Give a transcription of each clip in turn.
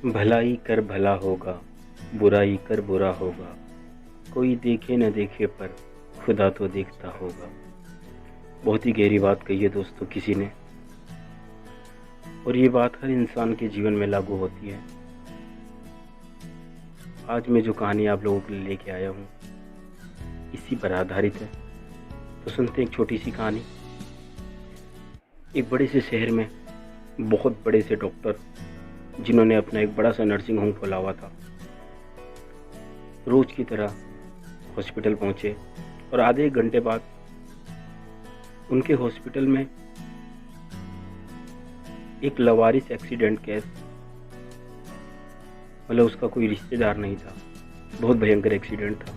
भलाई कर भला होगा, बुराई कर बुरा होगा, कोई देखे न देखे पर खुदा तो देखता होगा। बहुत ही गहरी बात कही है दोस्तों किसी ने, और ये बात हर इंसान के जीवन में लागू होती है। आज मैं जो कहानी आप लोगों के लिए लेके आया हूँ इसी पर आधारित है। तो सुनते हैं एक छोटी सी कहानी। एक बड़े से शहर में बहुत बड़े से डॉक्टर, जिन्होंने अपना एक बड़ा सा नर्सिंग होम खोला हुआ था, रोज की तरह हॉस्पिटल पहुंचे और आधे एक घंटे बाद उनके हॉस्पिटल में एक लवारिस एक्सीडेंट केस, मतलब उसका कोई रिश्तेदार नहीं था, बहुत भयंकर एक्सीडेंट था।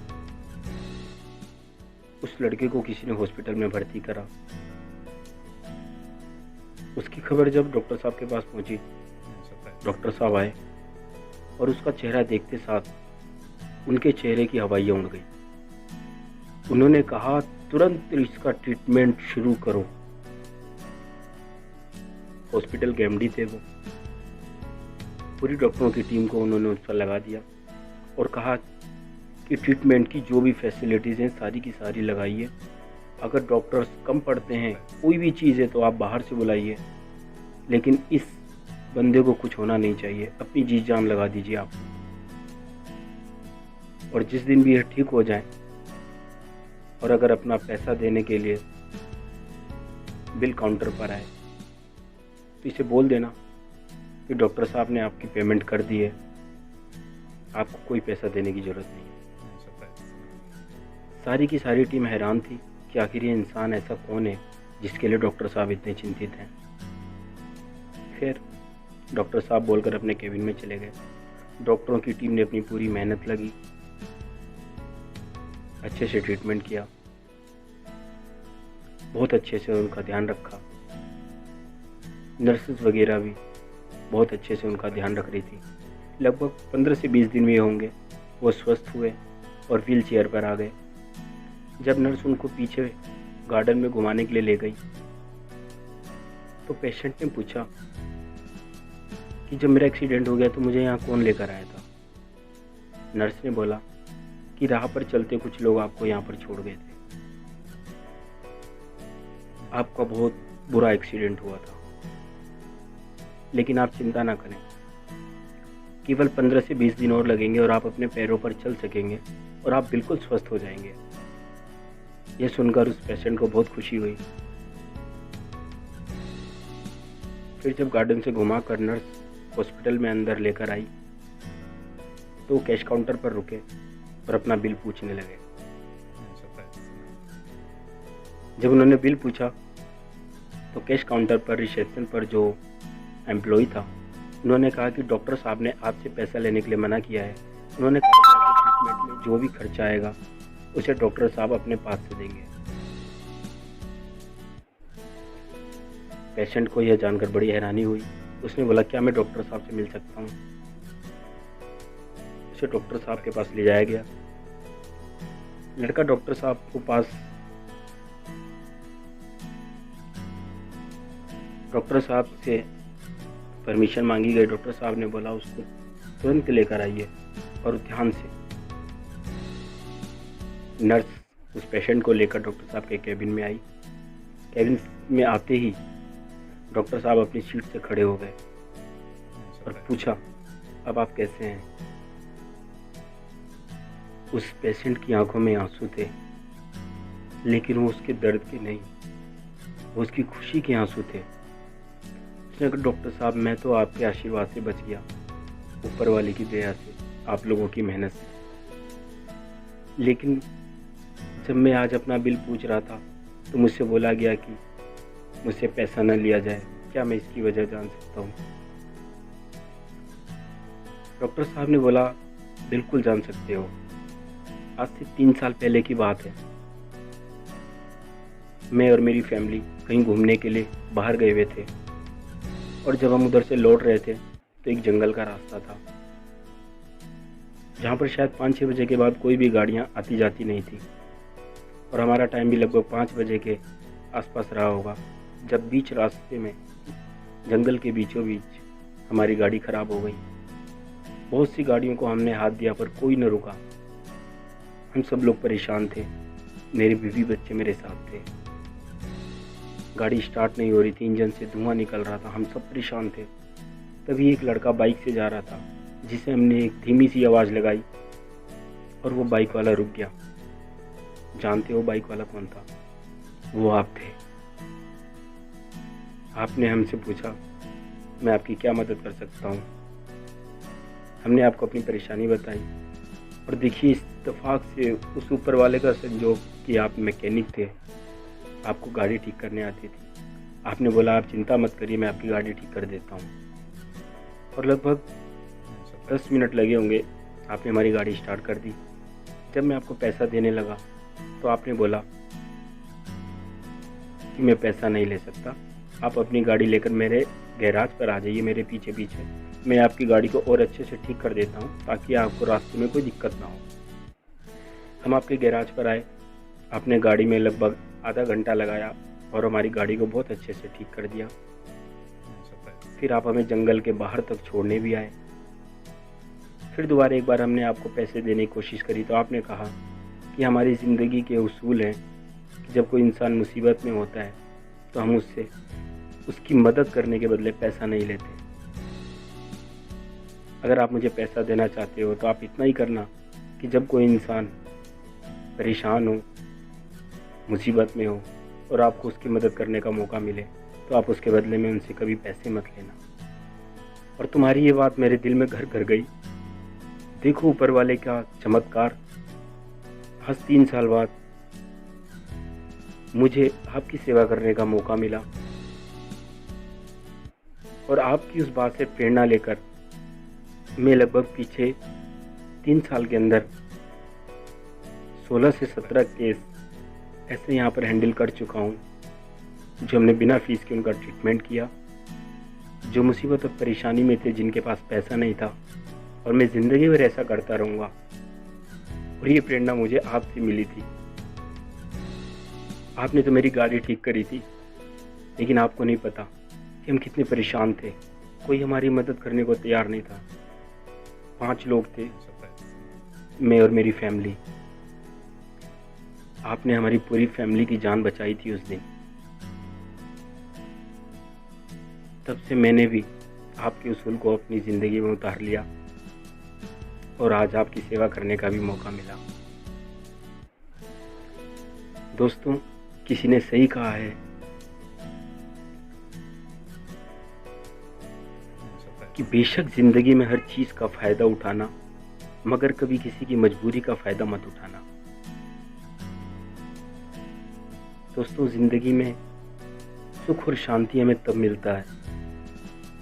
उस लड़के को किसी ने हॉस्पिटल में भर्ती करा। उसकी खबर जब डॉक्टर साहब के पास पहुंची, डॉक्टर साहब आए और उसका चेहरा देखते साथ उनके चेहरे की हवाइयाँ उड़ गई। उन्होंने कहा, तुरंत इसका ट्रीटमेंट शुरू करो। हॉस्पिटल के एमडी थे वो। पूरी डॉक्टरों की टीम को उन्होंने उस पर लगा दिया और कहा कि ट्रीटमेंट की जो भी फैसिलिटीज़ हैं सारी की सारी लगाइए। अगर डॉक्टर्स कम पड़ते हैं, कोई भी चीज़ है तो आप बाहर से बुलाइए, लेकिन इस बंदे को कुछ होना नहीं चाहिए। अपनी जी जान लगा दीजिए आप, और जिस दिन भी यह ठीक हो जाए और अगर अपना पैसा देने के लिए बिल काउंटर पर आए तो इसे बोल देना कि डॉक्टर साहब ने आपकी पेमेंट कर दी है, आपको कोई पैसा देने की ज़रूरत नहीं है। सारी की सारी टीम हैरान थी कि आखिर ये इंसान ऐसा कौन है जिसके लिए डॉक्टर साहब इतने चिंतित हैं। फिर डॉक्टर साहब बोलकर अपने केबिन में चले गए। डॉक्टरों की टीम ने अपनी पूरी मेहनत लगी, अच्छे से ट्रीटमेंट किया, बहुत अच्छे से उनका ध्यान रखा। नर्सेस वगैरह भी बहुत अच्छे से उनका ध्यान रख रही थी। लगभग 15 से 20 दिन में होंगे वो स्वस्थ हुए और व्हील चेयर पर आ गए। जब नर्स उनको पीछे गार्डन में घुमाने के लिए ले गई तो पेशेंट ने पूछा कि जब मेरा एक्सीडेंट हो गया तो मुझे यहाँ कौन लेकर आया था। नर्स ने बोला कि राह पर चलते कुछ लोग आपको यहाँ पर छोड़ गए थे, आपका बहुत बुरा एक्सीडेंट हुआ था, लेकिन आप चिंता ना करें, केवल 15 से 20 दिन और लगेंगे और आप अपने पैरों पर चल सकेंगे और आप बिल्कुल स्वस्थ हो जाएंगे। यह सुनकर उस पेशेंट को बहुत खुशी हुई। फिर जब गार्डन से घुमाकर नर्स हॉस्पिटल में अंदर लेकर आई तो कैश काउंटर पर रुके और अपना बिल पूछने लगे। जब उन्होंने बिल पूछा तो कैश काउंटर पर रिसेप्शन पर जो एम्प्लॉय था, उन्होंने कहा कि डॉक्टर साहब ने आपसे पैसा लेने के लिए मना किया है। उन्होंने कहा कि आपके ट्रीटमेंट में जो भी खर्चा आएगा उसे डॉक्टर साहब अपने पास से देंगे। पेशेंट को यह जानकर बड़ी हैरानी हुई। उसने बोला, क्या मैं डॉक्टर साहब से मिल सकता हूँ? उसे डॉक्टर साहब के पास ले जाया गया। लड़का डॉक्टर साहब को पास डॉक्टर साहब से परमिशन मांगी गई। डॉक्टर साहब ने बोला उसको तुरंत लेकर आइए, और ध्यान से नर्स उस पेशेंट को लेकर डॉक्टर साहब के केबिन में आई। केबिन में आते ही डॉक्टर साहब अपनी सीट से खड़े हो गए और पूछा, अब आप कैसे हैं? उस पेशेंट की आंखों में आंसू थे, लेकिन वो उसके दर्द के नहीं, वो उसकी खुशी के आंसू थे। उसने कहा, डॉक्टर साहब मैं तो आपके आशीर्वाद से बच गया, ऊपर वाले की दया से, आप लोगों की मेहनत से। लेकिन जब मैं आज अपना बिल पूछ रहा था तो मुझसे बोला गया कि मुझसे पैसा न लिया जाए। क्या मैं इसकी वजह जान सकता हूँ? डॉक्टर साहब ने बोला, बिल्कुल जान सकते हो। आज से 3 साल पहले की बात है। मैं और मेरी फैमिली कहीं घूमने के लिए बाहर गए हुए थे, और जब हम उधर से लौट रहे थे तो एक जंगल का रास्ता था जहाँ पर शायद 5-6 बजे के बाद कोई भी गाड़ियाँ आती जाती नहीं थी। और हमारा टाइम भी लगभग 5 बजे के आसपास रहा होगा, जब बीच रास्ते में जंगल के बीचों बीच हमारी गाड़ी ख़राब हो गई। बहुत सी गाड़ियों को हमने हाथ दिया पर कोई न रुका। हम सब लोग परेशान थे। मेरे बीवी बच्चे मेरे साथ थे। गाड़ी स्टार्ट नहीं हो रही थी, इंजन से धुआं निकल रहा था, हम सब परेशान थे। तभी एक लड़का बाइक से जा रहा था, जिसे हमने एक धीमी सी आवाज़ लगाई और वो बाइक वाला रुक गया। जानते हो बाइक वाला कौन था? वो आप थे। आपने हमसे पूछा, मैं आपकी क्या मदद कर सकता हूँ? हमने आपको अपनी परेशानी बताई और देखिए इत्तेफाक से उस ऊपर वाले का संजोग कि आप मैकेनिक थे, आपको गाड़ी ठीक करने आती थी। आपने बोला आप चिंता मत करिए, मैं आपकी गाड़ी ठीक कर देता हूँ। और लगभग 10 मिनट लगे होंगे, आपने हमारी गाड़ी स्टार्ट कर दी। जब मैं आपको पैसा देने लगा तो आपने बोला कि मैं पैसा नहीं ले सकता, आप अपनी गाड़ी लेकर मेरे गैराज पर आ जाइए, मेरे पीछे पीछे, मैं आपकी गाड़ी को और अच्छे से ठीक कर देता हूँ ताकि आपको रास्ते में कोई दिक्कत ना हो। हम आपके गैराज पर आए। आपने गाड़ी में लगभग आधा घंटा लगाया और हमारी गाड़ी को बहुत अच्छे से ठीक कर दिया। फिर आप हमें जंगल के बाहर तक छोड़ने भी आए। फिर दोबारा एक बार हमने आपको पैसे देने की कोशिश करी तो आपने कहा कि हमारी ज़िंदगी के उसूल हैं कि जब कोई इंसान मुसीबत में होता है तो हम उससे उसकी मदद करने के बदले पैसा नहीं लेते। अगर आप मुझे पैसा देना चाहते हो तो आप इतना ही करना कि जब कोई इंसान परेशान हो, मुसीबत में हो और आपको उसकी मदद करने का मौका मिले तो आप उसके बदले में उनसे कभी पैसे मत लेना। और तुम्हारी ये बात मेरे दिल में घर कर गई। देखो ऊपर वाले का चमत्कार, आज 3 साल बाद मुझे आपकी सेवा करने का मौका मिला और आपकी उस बात से प्रेरणा लेकर मैं लगभग पीछे 3 साल के अंदर 16 से 17 केस ऐसे यहाँ पर हैंडल कर चुका हूँ, जो हमने बिना फीस के उनका ट्रीटमेंट किया, जो मुसीबत और परेशानी में थे, जिनके पास पैसा नहीं था। और मैं ज़िंदगी भर ऐसा करता रहूँगा। और ये प्रेरणा मुझे आपसे मिली थी। आपने तो मेरी गाड़ी ठीक करी थी, लेकिन आपको नहीं पता कि हम कितने परेशान थे। कोई हमारी मदद करने को तैयार नहीं था। 5 लोग थे, मैं और मेरी फैमिली। आपने हमारी पूरी फैमिली की जान बचाई थी उस दिन। तब से मैंने भी आपके उसूल को अपनी ज़िंदगी में उतार लिया और आज आपकी सेवा करने का भी मौका मिला। दोस्तों, किसी ने सही कहा है कि बेशक ज़िंदगी में हर चीज़ का फ़ायदा उठाना, मगर कभी किसी की मजबूरी का फ़ायदा मत उठाना। दोस्तों, ज़िंदगी में सुख और शांति हमें तब मिलता है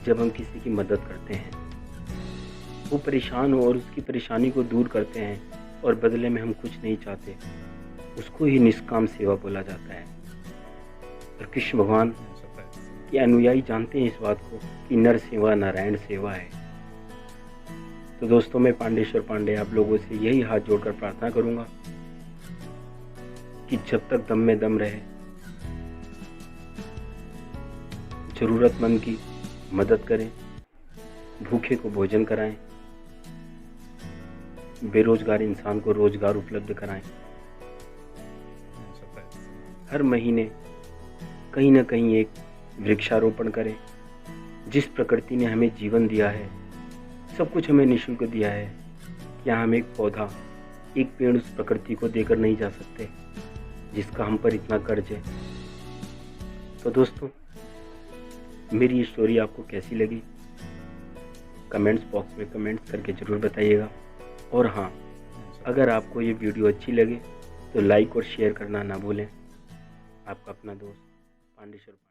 जब हम किसी की मदद करते हैं। वो परेशान हो और उसकी परेशानी को दूर करते हैं और बदले में हम कुछ नहीं चाहते, उसको ही निष्काम सेवा बोला जाता है। और कृष्ण भगवान के अनुयायी जानते हैं इस बात को कि नर सेवा नारायण सेवा है। तो दोस्तों, मैं पांडेश्वर पांडे आप लोगों से यही हाथ जोड़कर प्रार्थना करूंगा कि जब तक दम में दम रहे, जरूरतमंद की मदद करें, भूखे को भोजन कराएं, बेरोजगार इंसान को रोजगार उपलब्ध कराएं। हर महीने कहीं ना कहीं एक वृक्षारोपण करें। जिस प्रकृति ने हमें जीवन दिया है, सब कुछ हमें निःशुल्क दिया है, क्या हम एक पौधा, एक पेड़ उस प्रकृति को देकर नहीं जा सकते जिसका हम पर इतना कर्ज है? तो दोस्तों, मेरी ये स्टोरी आपको कैसी लगी कमेंट्स बॉक्स में कमेंट्स करके ज़रूर बताइएगा। और हाँ, अगर आपको ये वीडियो अच्छी लगे तो लाइक और शेयर करना ना भूलें। आपका अपना दोस्त पांडेश्वर।